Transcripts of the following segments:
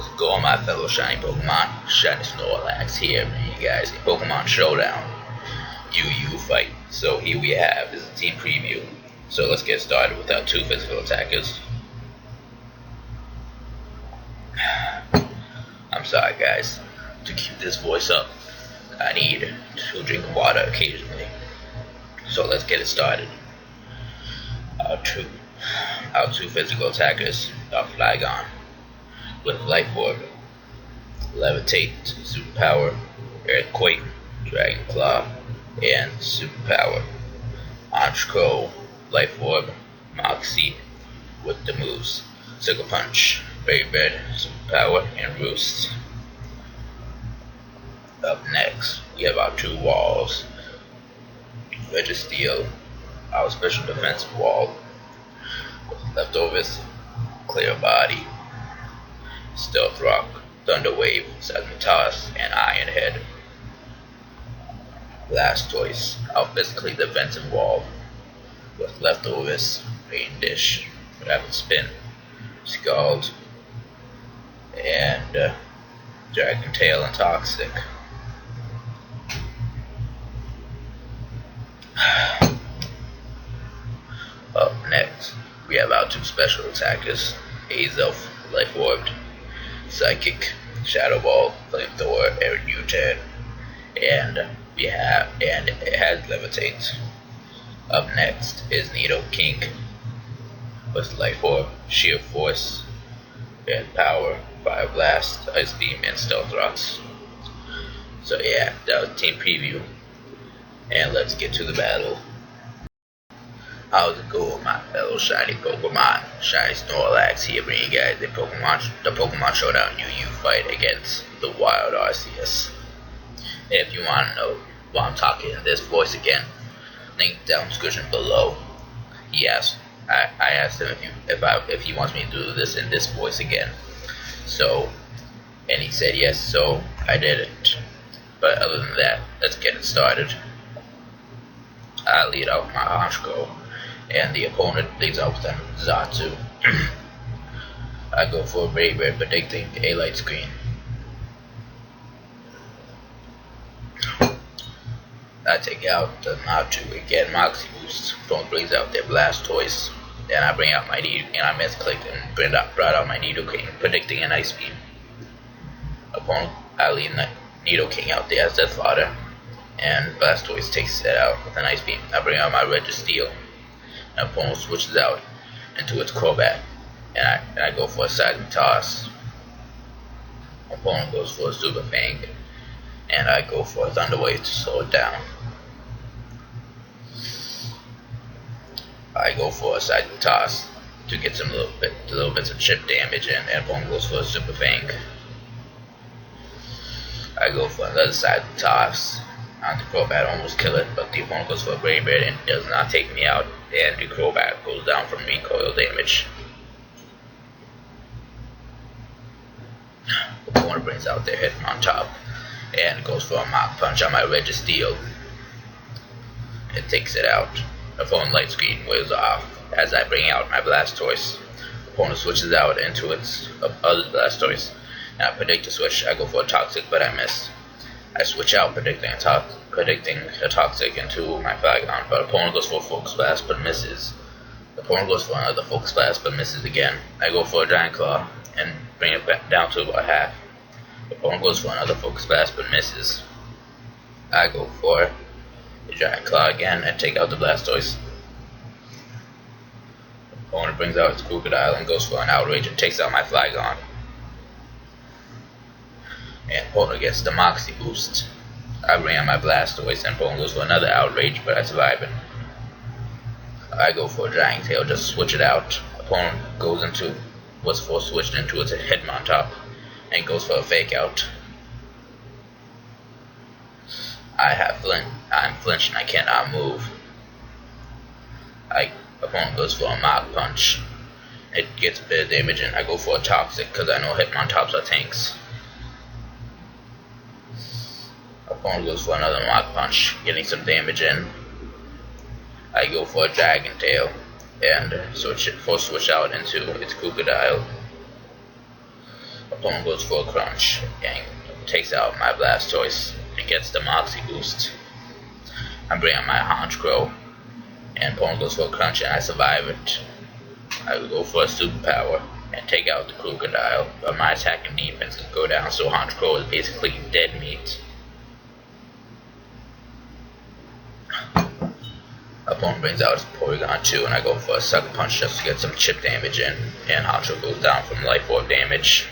How's it going, my fellow shiny Pokemon? Shiny Snorlax here, bringing you guys a Pokemon Showdown UU fight. So here we have is a team preview. So let's get started with our two physical attackers. I'm sorry guys, to keep this voice up, I need to drink water occasionally. So let's get it started. Our two physical attackers are Flygon with Life Orb, Levitate, Superpower, Earthquake, Dragon Claw, and Superpower. Honchkrow, Life Orb, Moxie with the moves Sucker Punch, Berry Bed, Superpower, and Roost. Up next, we have our two walls. Registeel, our special defensive wall, with Leftovers, Clear Body, Stealth Rock, Thunder Wave, Seismitoss, and Iron Head. Blastoise, our physically defensive wall, with Leftovers, Rain Dish, Rapid Spin, Scald, and Dragon Tail and Toxic. Up next, we have our two special attackers, Azelf, Life Orbed, Psychic, Shadow Ball, Flamethrower, and U-Turn, and it has Levitate. Up next is Nidoking with Life Orb, Sheer Force, and Power, Fire Blast, Ice Beam, and Stealth Rocks. So yeah, that was team preview, and let's get to the battle. How's it going, my fellow shiny Pokemon? Shiny Snorlax here, bringing you guys the Pokemon Showdown UU fight against the Wild Arceus. And if you want to know why I'm talking in this voice again, link down in the description below. I asked him if he wants me to do this in this voice again. So, and he said yes, so I did it. But other than that, let's get it started. I lead off my Honchkrow, and the opponent leads off with Zatsu. I go for a Brave Bird, predicting a light screen. I take out the Natu again, Moxie Boost. Opponent brings out their Blastoise. Then I bring out my I misclicked and brought out my Nidoking, predicting an Ice Beam. Opponent, I leave Nidoking out there as Death Fodder, and Blastoise takes it out with an Ice Beam. I bring out my Registeel, and opponent switches out into its Crobat, and I go for a Seismitoss. Opponent goes for a Super Fang, and I go for a Thunder Wave to slow it down. I go for a Seismitoss to get some little bits of chip damage, and opponent goes for a Super Fang. I go for another Seismitoss on the Crobat, almost kill it, but the opponent goes for a Brave Bird and does not take me out, and the Crobat goes down from recoil damage. The opponent brings out their Hitmontop and goes for a Mach Punch on my Registeel. It takes it out. The opponent light screen wears off as I bring out my Blastoise. The opponent switches out into its other Blastoise, and I predict a switch. I go for a Toxic, but I miss. I switch out, predicting a Toxic into my Flygon, but opponent goes for a Focus Blast but misses. The opponent goes for another Focus Blast but misses again. I go for a Giant Claw and bring it back down to about half. The opponent goes for another Focus Blast but misses. I go for the Giant Claw again and take out the Blastoise. The opponent brings out its Crocodile and goes for an Outrage and takes out my Flygon. And opponent gets the Moxie Boost. I bring out my Blastoise, and opponent goes for another Outrage, but I survive it. I go for a Dragon Tail, just switch it out. Opponent was force switched into its Hitmontop and goes for a Fake Out. I'm flinched and I cannot move. Opponent goes for a Mach Punch. It gets a bit of damage, and I go for a Toxic because I know Hitmontops are tanks. Opponent goes for another Mach Punch, getting some damage in. I go for a Dragon Tail and switch out into its Crocodile. Opponent goes for a crunch and takes out my Blastoise and gets the Moxie boost. I bring out my Honchkrow and opponent goes for a crunch and I survive it. I go for a superpower and take out the Crocodile, but my attack and defense can go down, so Honchkrow is basically dead meat. Opponent brings out his Porygon 2 and I go for a Sucker Punch just to get some chip damage in, and Honchkrow goes down from Life Orb damage.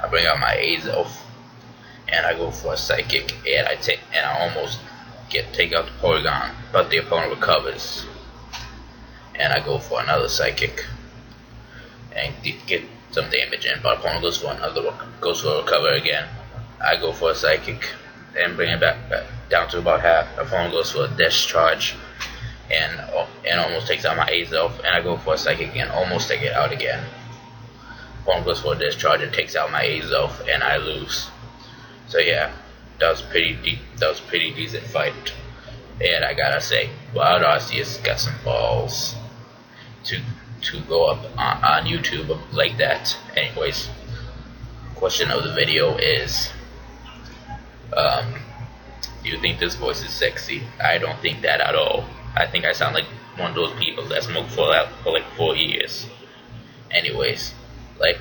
I bring out my Azelf and I go for a Psychic and I almost take out the Porygon, but the opponent recovers. And I go for another Psychic and get some damage in, but opponent goes for a recover again. I go for a Psychic and bring it back down to about half. Opponent goes for a Discharge and almost takes out my Azelf, and I go for a Psychic and almost take it out again. Opponent goes for a Discharge and takes out my Azelf, and I lose. So yeah, that was a pretty decent fight. And I gotta say, Wild Arceus got some balls to go up on YouTube like that. Anyways, question of the video is, do you think this voice is sexy? I don't think that at all. I think I sound like one of those people that smoked for like 4 years. Anyways, like,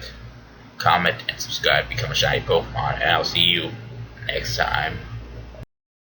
comment, and subscribe, become a shiny Pokemon, and I'll see you next time.